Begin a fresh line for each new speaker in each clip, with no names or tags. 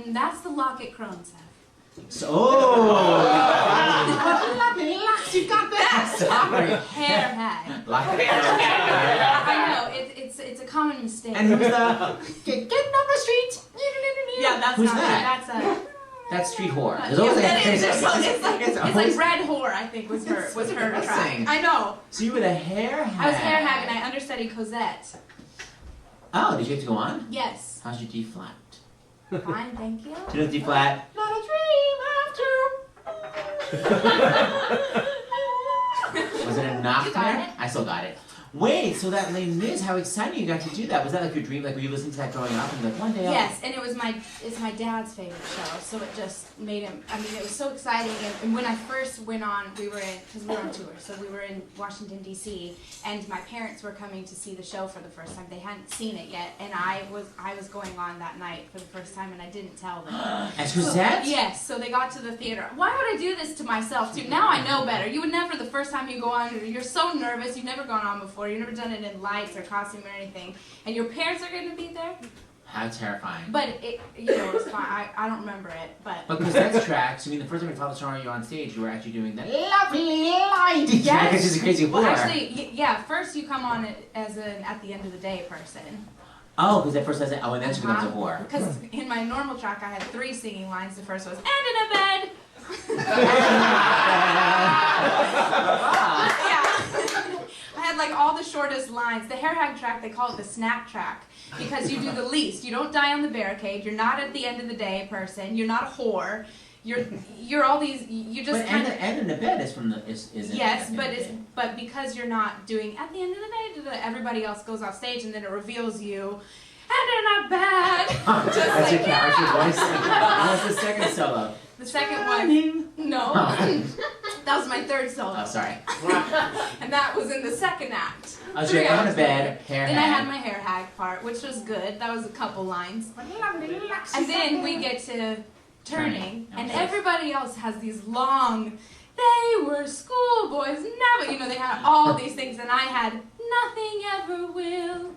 that's the locket crones have.
So,
You got that.
sorry.
Hair hag.
Locket.
I know it's a common mistake.
And who's the?
Get off the street.
Yeah, that's
Who's
not
that?
me. That's
That's street whore.
Yeah,
There's always
that
a-
is, it's
always-
like red whore. I think was her track.
Interesting.
I know.
So you were the hair hag.
I was hair hag and I understudied Cosette.
Oh, did you have to go on?
Yes.
How's your D flat?
Fine, thank you.
Do you know D flat?
Not a dream after.
Was it a knock
You got
there?
it.
I still got it. Wait, so that Les Mis, how exciting you got to do that. Was that like your dream? Like were you listening to that growing up and like one day I'll...
Yes, and it's my dad's favorite show, so it just made him. I mean, it was so exciting. And when I first went on, because we were on tour, so we were in Washington D.C. and my parents were coming to see the show for the first time. They hadn't seen it yet, and I was going on that night for the first time, and I didn't tell them.
As Cosette?
Yes, so they got to the theater. Why would I do this to myself too? Now I know better. You would never, the first time you go on, you're so nervous. You've never gone on before. You've never done it in lights or costume or anything, and your parents are going to be there.
How terrifying.
But it was fine. I don't remember it, but.
But Cosette's tracks, I mean, the first time you saw you on stage, you were actually doing that
Lovely light.
track, which is a crazy
Well,
whore.
actually, yeah. First, you come on it as an at the end of the day person.
Oh, because at first I said, oh, and then she becomes a whore.
Because in my normal track, I had 3 singing lines. The first was, and in a bed. Yeah. I had like all the shortest lines. The hair hag track, they call it the snack track because you do the least. You don't die on the barricade. You're not at the end of the day person. You're not a whore. You're all these. You just
But
kind of.
and in the bed is from the is
Yes, but because you're not doing at the end of the day, everybody else goes off stage and then it reveals you. And in a bed.
That's
Just
your
like,
character
yeah.
voice. What's the second solo?
The second one. No. That was my third solo.
Oh, sorry.
And that was in the second act.
Oh, so
3
you're in
hours
a bed,
later.
hair
Then I
hag.
had my hair hag part, which was good. That was a couple lines. And then we get to turning, and everybody else has these long, they were schoolboys, never, you know, they had all these things, and I had nothing ever will.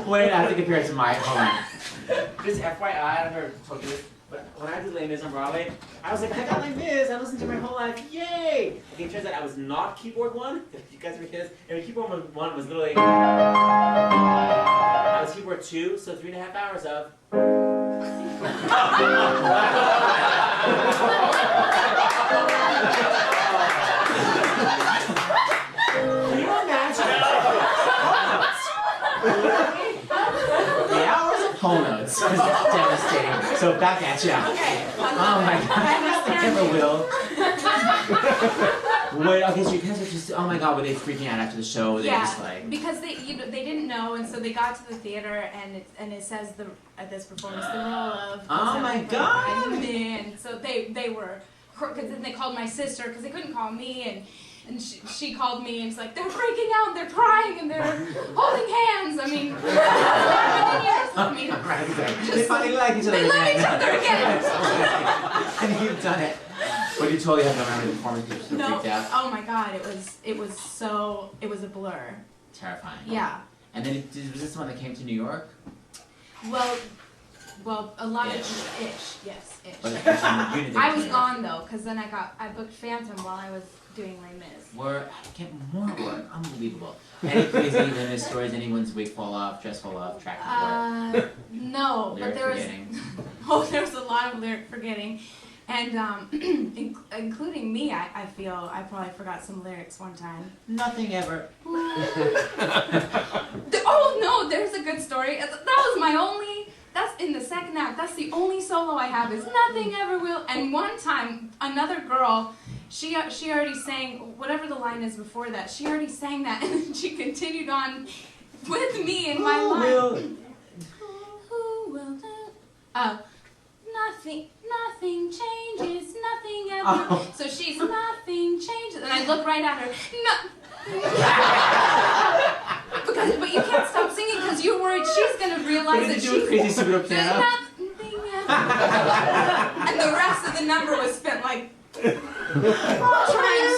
Wait, I have to compare it to my, hold on. Just FYI, I don't know if I told you this, but when I did Les Mis on Broadway, I was like, I got Les Mis, I listened to it my whole life, yay! Okay, it turns out I was not keyboard 1, you guys were kids, and keyboard 1 was literally, I was keyboard 2, so 3.5 hours of. Can you imagine? The hours of whole notes is devastating. So back at you.
Okay.
Oh my god. I never will. Wait, okay, so your parents were just, oh my god, were they freaking out after the show? Were they just like...
because they didn't know, and so they got to the theater, and it says at this performance the role of.
Oh my god!
And so they were, because then they called my sister because they couldn't call me, and she called me and it's like they're freaking out, they're crying, and they're holding hands. I mean, I mean,
They finally like each other
they
again.
love each other again.
And you've done it. But you totally have no memory of the performance because you're so
No,
freaked out.
oh my god, it was a blur.
Terrifying.
Yeah.
And then was this the one that came to New York?
Well, a lot
Ish.
of ish, yes, ish.
But it was in Unity,
I was
New York.
gone though, because then I booked Phantom while I was doing Les Mis.
Were get more work, unbelievable. Any crazy Les Mis stories? Anyone's wig fall off, dress fall off, track work?
No,
Lyric
but there
forgetting.
was there was a lot of lyric forgetting, and including me. I feel I probably forgot some lyrics one time.
Nothing ever.
Oh no, there's a good story. That was my only. That's in the second act. That's the only solo I have is nothing ever will. And one time, another girl, she already sang whatever the line is before that. She already sang that, and then she continued on with me in my line. Who will do? Nothing changes, nothing ever.
Oh.
So she's nothing changes, and I look right at her. But you can't stop singing because you're worried she's gonna realize that
Did you do a crazy stupid piano?
nothing ever. And the rest of the number was spent like trying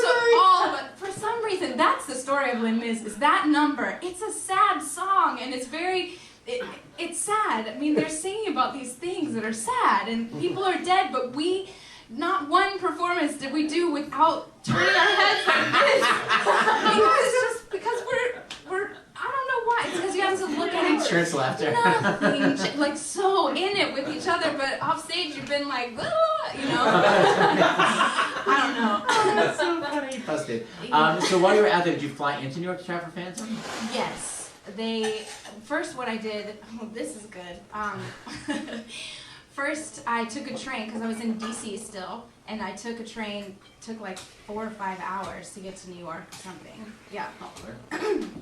so all, but for some reason that's the story of Les Mis is that number. It's a sad song, and it's it's sad. I mean, they're singing about these things that are sad, and people are dead, but not one performance did we do without turning our heads like this. because we're I don't know why. It's because you have to look at each
Shirts laughter.
nothing, like so in it with each other, but off stage you've been like, you know. I don't know.
That's so funny. Busted. So while you were out there, did you fly into New York to try for Phantom?
Yes. First what I did, this is good. First I took a train, because I was in DC still, and I took a train, took like 4 or 5 hours to get to New York or something. Yeah.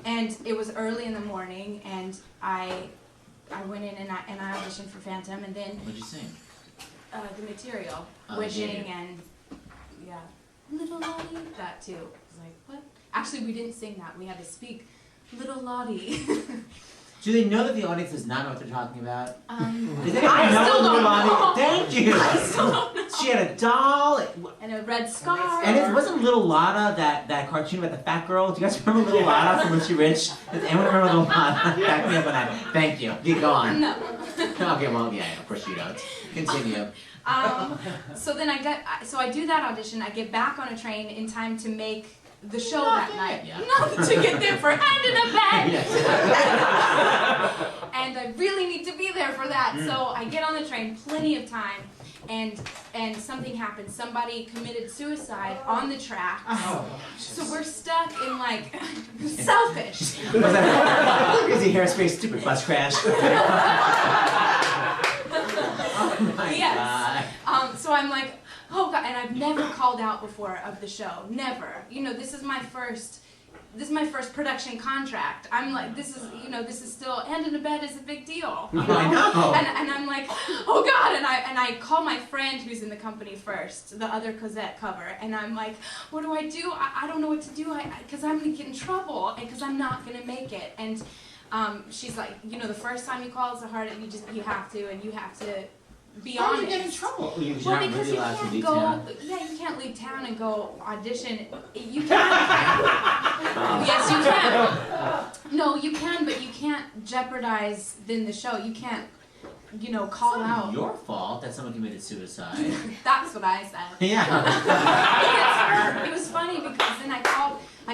And it was early in the morning, and I went in and I auditioned for Phantom, and then...
What'd you sing?
The Material,
Oh,
Wishing, and yeah, Little Lottie, that too. I was like, what? Actually, we didn't sing that. We had to speak Little Lottie.
Do they know that the audience does not know what they're talking about? Does they
I still don't know.
Thank you.
I still don't know.
She had a doll.
And a red scarf.
And it wasn't Little Lotta that cartoon about the fat girl. Do you guys remember Little Lotta from Richie Rich? Does anyone remember Little Lotta? Back me up on that. Thank you. You go on.
No.
Okay, well, yeah, of course you don't. Continue.
So then I do that audition. I get back on a train in time to make the show that night.
Yeah.
Not to get there for Hand in a Bed.
Yes.
And I really need to be there for that. So I get on the train, plenty of time, and something happens. Somebody committed suicide on the tracks.
Oh.
So we're stuck in like selfish.
Was that crazy hairspray stupid bus crash? Oh my
Yes.
God.
So I'm like, oh God, and I've never called out before of the show, never. You know, this is my first production contract. I'm like, this is still, Hand in a Bed is a big deal. You know?
I know.
And I'm like, oh God, and I call my friend who's in the company first, the other Cosette cover, and I'm like, what do I do? I don't know what to do, because I'm gonna get in trouble, and because I'm not gonna make it. And she's like, you know, the first time you call is the hardest. You have to be
How
honest.
did you get in trouble? You're
Well,
not
because
really
you
allowed to
can't
leave
go.
town.
Yeah, you can't leave town and go audition. You can. Yes, you can. No, you can, but you can't jeopardize then the show. You can't, call
It's
out.
not your fault that someone committed suicide.
That's what I said.
Yeah.
It was funny because then I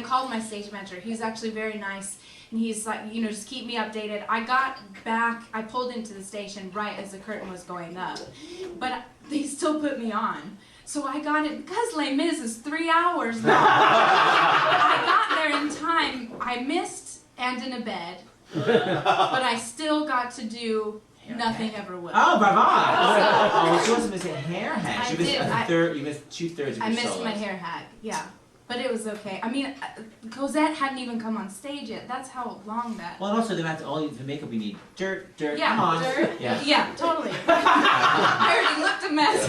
called my stage manager. He was actually very nice. And he's like, just keep me updated. I got back, I pulled into the station right as the curtain was going up. But they still put me on. So I got it, because Les Mis is 3 hours long. I got there in time. I missed Hand in a Bed, but I still got to do Nothing Ever Will.
Oh, bravo! She wasn't missing hair hat.
I
You missed
did.
a third. You missed 2/3 of your
I missed
solos.
my hair hat, yeah. But it was okay. I mean, Cosette hadn't even come on stage yet. That's how long that.
Well, and also the makeup we need dirt.
Yeah,
Come on.
dirt.
Yeah.
Yeah, totally. I already looked a mess.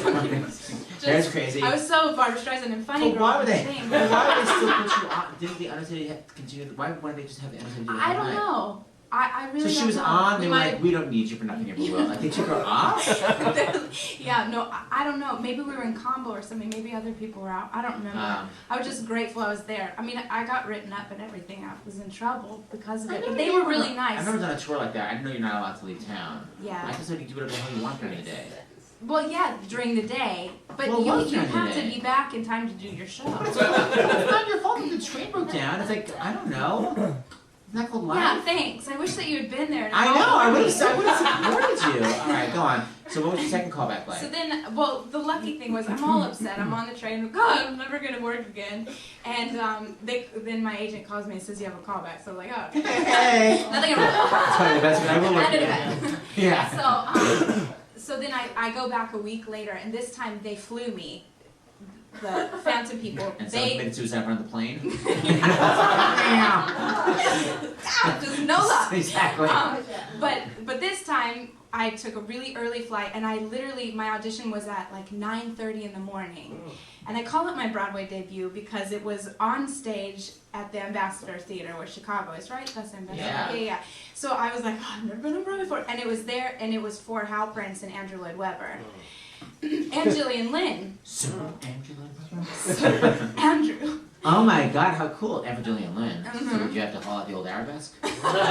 Hair's crazy.
I was so Barbara Streisand and funny
But
girl.
why would they?
thing.
But why would they still put you on? Didn't the Undertaker continue? Why wouldn't they just have the Undertaker do it
I
all
don't
night?
know. I really
So she
don't
was
know.
on. They
We
were
might-
like, we don't need you for Nothing Ever Will. Like they took her off.
Yeah, no, I don't know. Maybe we were in combo or something. Maybe other people were out. I don't remember. I was just grateful I was there. I mean, I got written up and everything. I was in trouble because of it. But they were really nice.
I've never done a tour like that. I didn't know you're not allowed to leave town.
Yeah.
I just thought you could do whatever the hell you want during the day.
Well, yeah, during the day. But
Well,
you
what during the
have to
day?
be back in time to do your show.
It's not your fault that the train broke down. It's like, I don't know. Isn't that called life?
Yeah, thanks. I wish that you had been there.
I know. I would have supported you. All right, go on. So what was your second callback like?
So then, well, the lucky thing was I'm all upset. I'm on the train. God, I'm never going to work again. And then my agent calls me and says, you have a callback. So I'm like, oh, okay.
Hey.
Nothing
That's probably the best one. I will work
Hand in a
again.
Bed.
Yeah.
So then I go back a week later, and this time they flew me, the Phantom people.
And someone committed suicide on the plane.
Just no luck.
Exactly.
But this time I took a really early flight, and my audition was at like 9:30 in the morning. And I call it my Broadway debut because it was on stage at the Ambassador Theater, where Chicago is, right? That's Ambassador.
Yeah.
Yeah. So I was like, oh, I've never been on Broadway before. And it was there, and it was for Hal Prince and Andrew Lloyd Webber. And Gillian Lynn.
Sir Angela.
Andrew.
Oh my god, how cool. Evangeline Lynn. So
Mhm.
would you have to haul out the old arabesque?